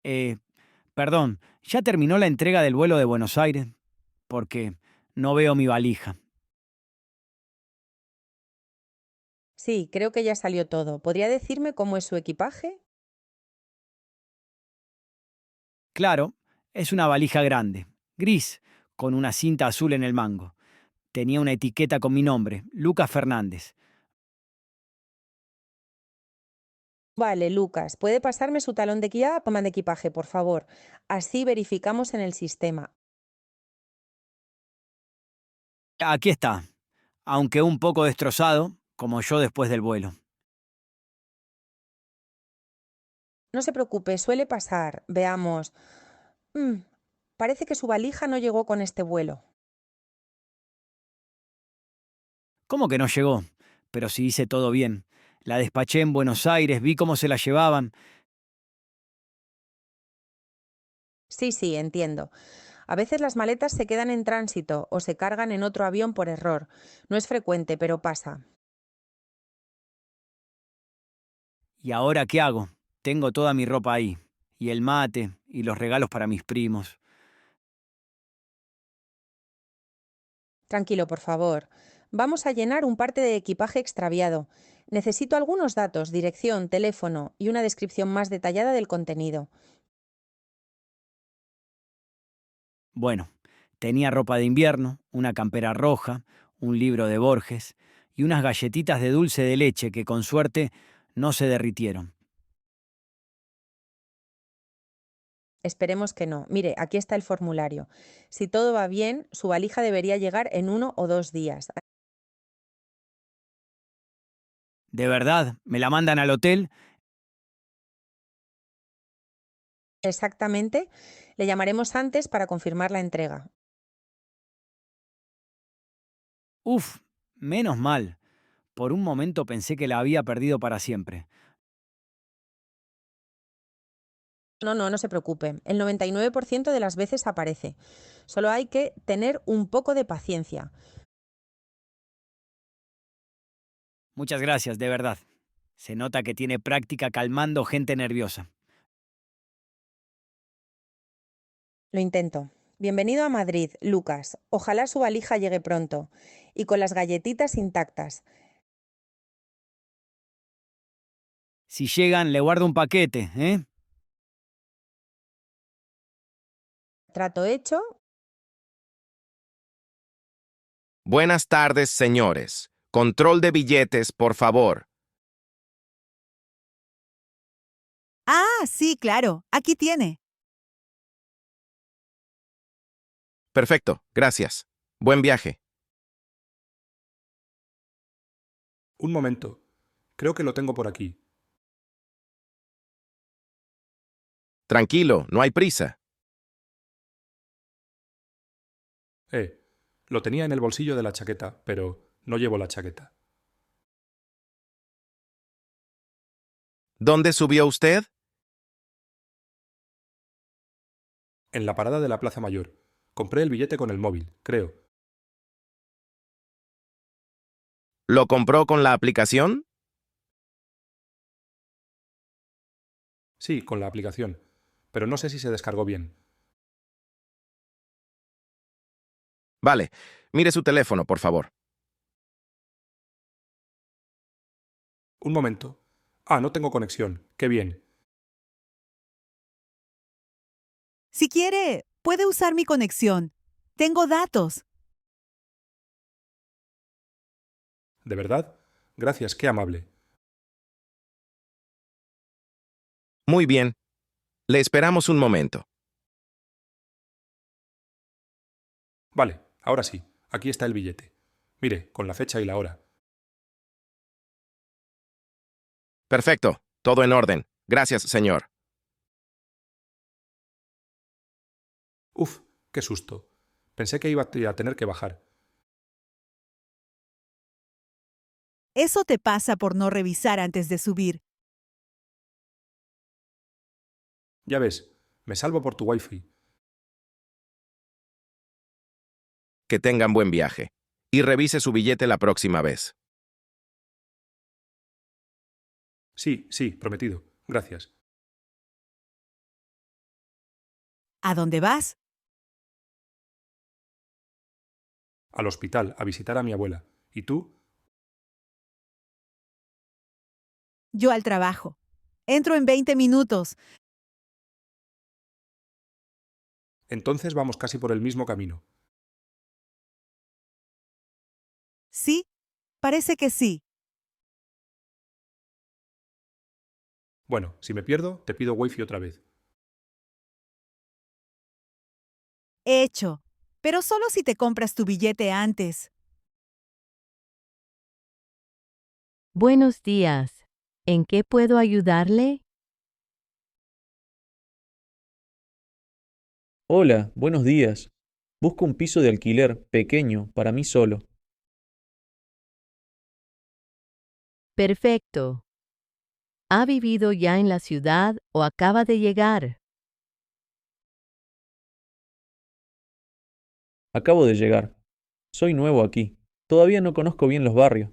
Eh, Perdón, ¿ya terminó la entrega del vuelo de Buenos Aires? Porque no veo mi valija. Sí, creo que ya salió todo. ¿Podría decirme cómo es su equipaje? Claro, es una valija grande, gris, con una cinta azul en el mango. Tenía una etiqueta con mi nombre, Lucas Fernández. Vale, Lucas, ¿puede pasarme su talón de guía toma de equipaje, por favor? Así verificamos en el sistema. Aquí está, aunque un poco destrozado, como yo después del vuelo. No se preocupe, suele pasar. Veamos. Mm, Parece que su valija no llegó con este vuelo. ¿Cómo que no llegó? Pero si hice todo bien. La despaché en Buenos Aires, vi cómo se la llevaban. Sí, sí, entiendo. A veces las maletas se quedan en tránsito o se cargan en otro avión por error. No es frecuente, pero pasa. ¿Y ahora qué hago? Tengo toda mi ropa ahí, y el mate, y los regalos para mis primos. Tranquilo, por favor. Vamos a llenar un parte de equipaje extraviado. Necesito algunos datos, dirección, teléfono y una descripción más detallada del contenido. Bueno, tenía ropa de invierno, una campera roja, un libro de Borges y unas galletitas de dulce de leche que con suerte no se derritieron. Esperemos que no. Mire, aquí está el formulario. Si todo va bien, su valija debería llegar en 1 o 2 días. ¿De verdad? ¿Me la mandan al hotel? Exactamente. Le llamaremos antes para confirmar la entrega. Uf, menos mal. Por un momento pensé que la había perdido para siempre. No, no, no se preocupe. El 99% de las veces aparece. Solo hay que tener un poco de paciencia. Muchas gracias, de verdad. Se nota que tiene práctica calmando gente nerviosa. Lo intento. Bienvenido a Madrid, Lucas. Ojalá su valija llegue pronto. Y con las galletitas intactas. Si llegan, le guardo un paquete, ¿eh? Trato hecho. Buenas tardes, señores. Control de billetes, por favor. Ah, sí, claro. Aquí tiene. Perfecto, gracias. Buen viaje. Un momento. Creo que lo tengo por aquí. Tranquilo, no hay prisa. Eh, lo tenía en el bolsillo de la chaqueta, pero no llevo la chaqueta. ¿Dónde subió usted? En la parada de la Plaza Mayor. Compré el billete con el móvil, creo. ¿Lo compró con la aplicación? Sí, con la aplicación. Pero no sé si se descargó bien. Vale, mire su teléfono, por favor. Un momento. Ah, no tengo conexión. Qué bien. Si quiere, puede usar mi conexión. Tengo datos. ¿De verdad? Gracias, qué amable. Muy bien. Le esperamos un momento. Vale, ahora sí. Aquí está el billete. Mire, con la fecha y la hora. Perfecto, todo en orden. Gracias, señor. Uf, qué susto. Pensé que iba a tener que bajar. Eso te pasa por no revisar antes de subir. Ya ves, me salvo por tu wifi. Que tengan buen viaje. Y revise su billete la próxima vez. Sí, sí, prometido. Gracias. ¿A dónde vas? Al hospital, a visitar a mi abuela. ¿Y tú? Yo al trabajo. Entro en 20 minutos. Entonces vamos casi por el mismo camino. ¿Sí? Parece que sí. Bueno, si me pierdo, te pido wifi otra vez. Hecho. Pero solo si te compras tu billete antes. Buenos días. ¿En qué puedo ayudarle? Hola, buenos días. Busco un piso de alquiler pequeño para mí solo. Perfecto. ¿Ha vivido ya en la ciudad o acaba de llegar? Acabo de llegar. Soy nuevo aquí. Todavía no conozco bien los barrios.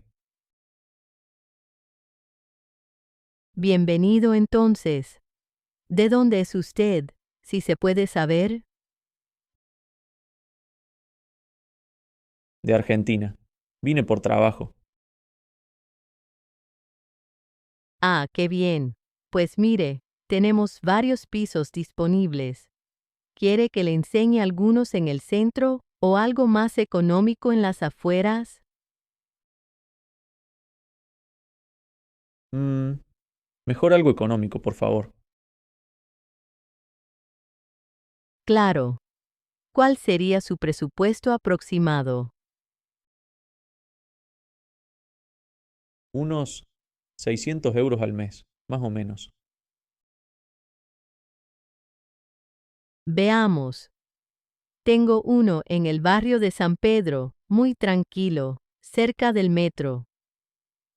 Bienvenido entonces. ¿De dónde es usted, si se puede saber? De Argentina. Vine por trabajo. Ah, qué bien. Pues mire, tenemos varios pisos disponibles. ¿Quiere que le enseñe algunos en el centro o algo más económico en las afueras? Mm, Mejor algo económico, por favor. Claro. ¿Cuál sería su presupuesto aproximado? Unos 600 euros al mes, más o menos. Veamos. Tengo uno en el barrio de San Pedro, muy tranquilo, cerca del metro.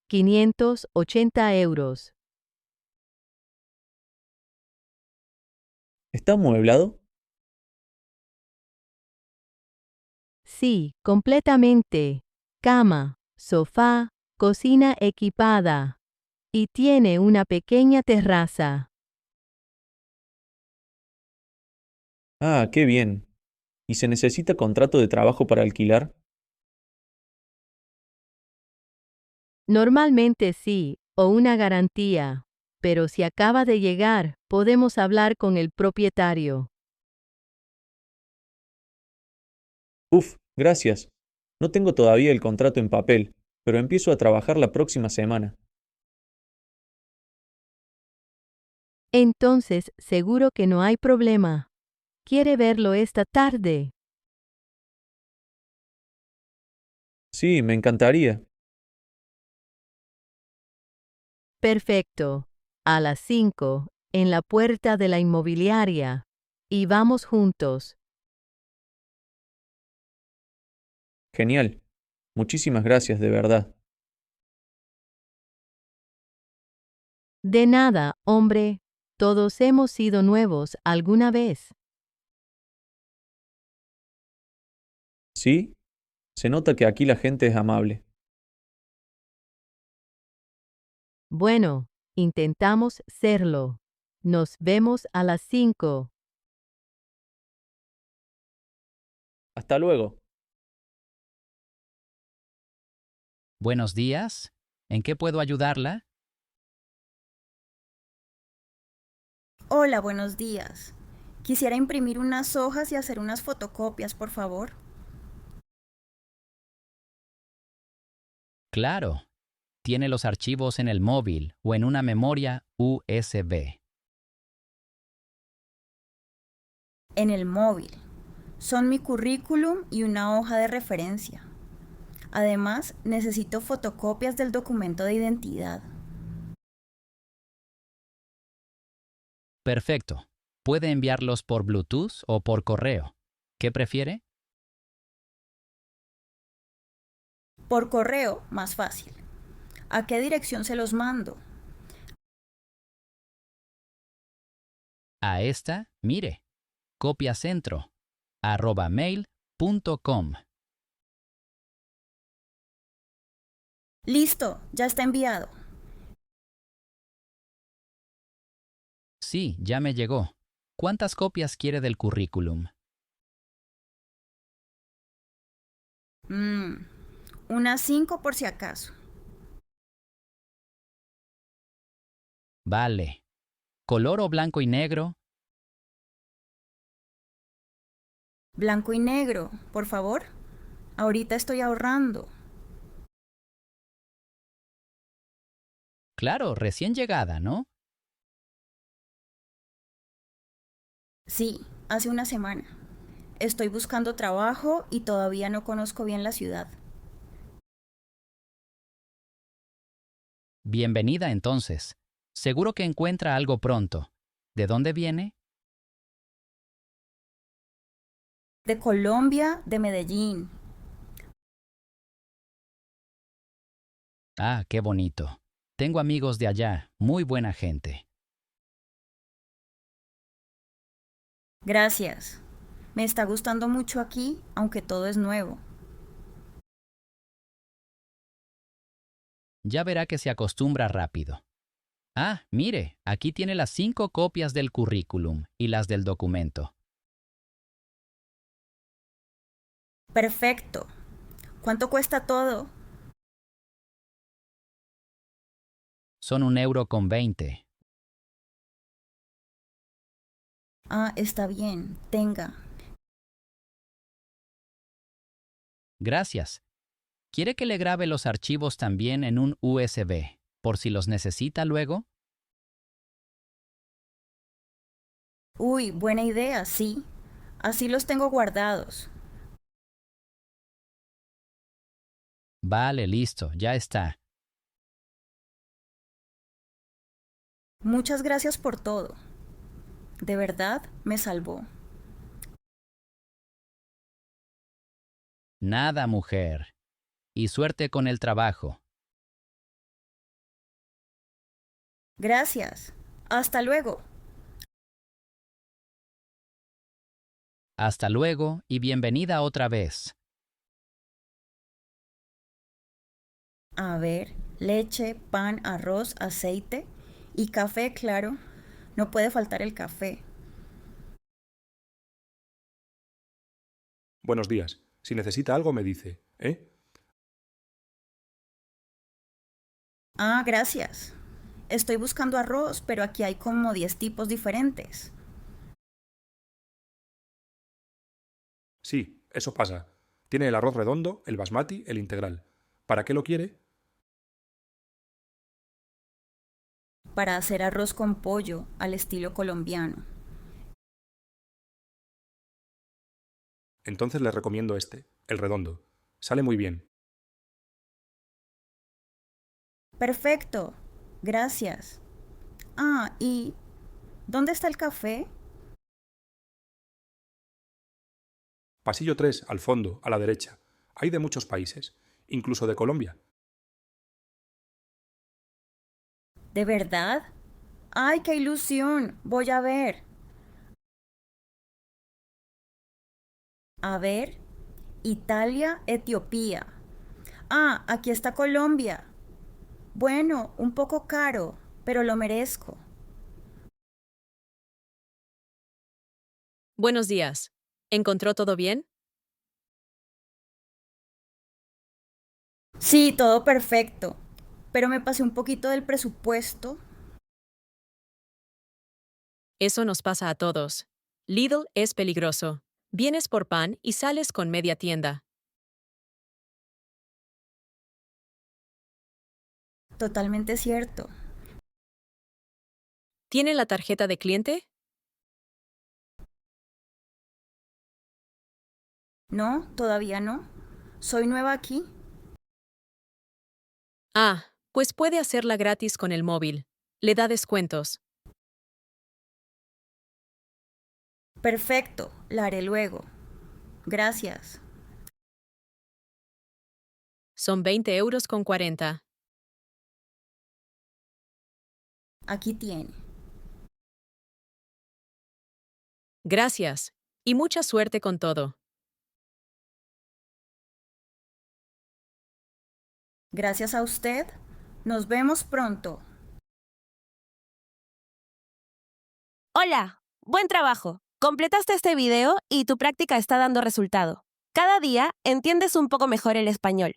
580 euros. ¿Está amueblado? Sí, completamente. Cama, sofá, cocina equipada. Y tiene una pequeña terraza. Ah, qué bien. ¿Y se necesita contrato de trabajo para alquilar? Normalmente sí, o una garantía. Pero si acaba de llegar, podemos hablar con el propietario. Uf, gracias. No tengo todavía el contrato en papel, pero empiezo a trabajar la próxima semana. Entonces, seguro que no hay problema. ¿Quiere verlo esta tarde? Sí, me encantaría. Perfecto. A las 5, en la puerta de la inmobiliaria. Y vamos juntos. Genial. Muchísimas gracias, de verdad. De nada, hombre. Todos hemos sido nuevos alguna vez. ¿Sí? Se nota que aquí la gente es amable. Bueno, intentamos serlo. Nos vemos a las 5. Hasta luego. Buenos días. ¿En qué puedo ayudarla? Hola, buenos días. Quisiera imprimir unas hojas y hacer unas fotocopias, por favor. Claro. Tiene los archivos en el móvil o en una memoria USB. En el móvil. Son mi currículum y una hoja de referencia. Además, necesito fotocopias del documento de identidad. Perfecto. Puede enviarlos por Bluetooth o por correo. ¿Qué prefiere? Por correo, más fácil. ¿A qué dirección se los mando? A esta, mire. copiacentro@mail.com. Listo, ya está enviado. Sí, ya me llegó. ¿Cuántas copias quiere del currículum? Unas 5 por si acaso. Vale. ¿Color o blanco y negro? Blanco y negro, por favor. Ahorita estoy ahorrando. Claro, recién llegada, ¿no? Sí, hace una semana. Estoy buscando trabajo y todavía no conozco bien la ciudad. Bienvenida entonces. Seguro que encuentra algo pronto. ¿De dónde viene? De Colombia, de Medellín. Ah, qué bonito. Tengo amigos de allá, muy buena gente. Gracias. Me está gustando mucho aquí, aunque todo es nuevo. Ya verá que se acostumbra rápido. Ah, mire, aquí tiene las 5 copias del currículum y las del documento. Perfecto. ¿Cuánto cuesta todo? Son 1,20 €. Ah, está bien. Tenga. Gracias. ¿Quiere que le grabe los archivos también en un USB, por si los necesita luego? Uy, buena idea, sí. Así los tengo guardados. Vale, listo, ya está. Muchas gracias por todo. De verdad, me salvó. Nada, mujer. Y suerte con el trabajo. Gracias. Hasta luego. Hasta luego y bienvenida otra vez. A ver, leche, pan, arroz, aceite y café, claro. No puede faltar el café. Buenos días. Si necesita algo, me dice, ¿eh? Ah, gracias. Estoy buscando arroz, pero aquí hay como 10 tipos diferentes. Sí, eso pasa. Tiene el arroz redondo, el basmati, el integral. ¿Para qué lo quiere? Para hacer arroz con pollo al estilo colombiano. Entonces le recomiendo este, el redondo. Sale muy bien. Perfecto. Gracias. Ah, ¿y dónde está el café? Pasillo 3, al fondo, a la derecha. Hay de muchos países, incluso de Colombia. ¿De verdad? ¡Ay, qué ilusión! Voy a ver. A ver, Italia, Etiopía. Ah, aquí está Colombia. Bueno, un poco caro, pero lo merezco. Buenos días. ¿Encontró todo bien? Sí, todo perfecto, pero me pasé un poquito del presupuesto. Eso nos pasa a todos. Lidl es peligroso. Vienes por pan y sales con media tienda. Totalmente cierto. ¿Tiene la tarjeta de cliente? No, todavía no. Soy nueva aquí. Ah, pues puede hacerla gratis con el móvil. Le da descuentos. Perfecto, la haré luego. Gracias. Son 20,40 €. Aquí tiene. Gracias. Y mucha suerte con todo. Gracias a usted. Nos vemos pronto. Hola, Buen trabajo. Completaste este video y tu práctica está dando resultado. Cada día entiendes un poco mejor el español.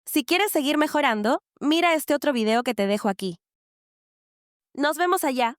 Si quieres seguir mejorando, mira este otro video que te dejo aquí. Nos vemos allá.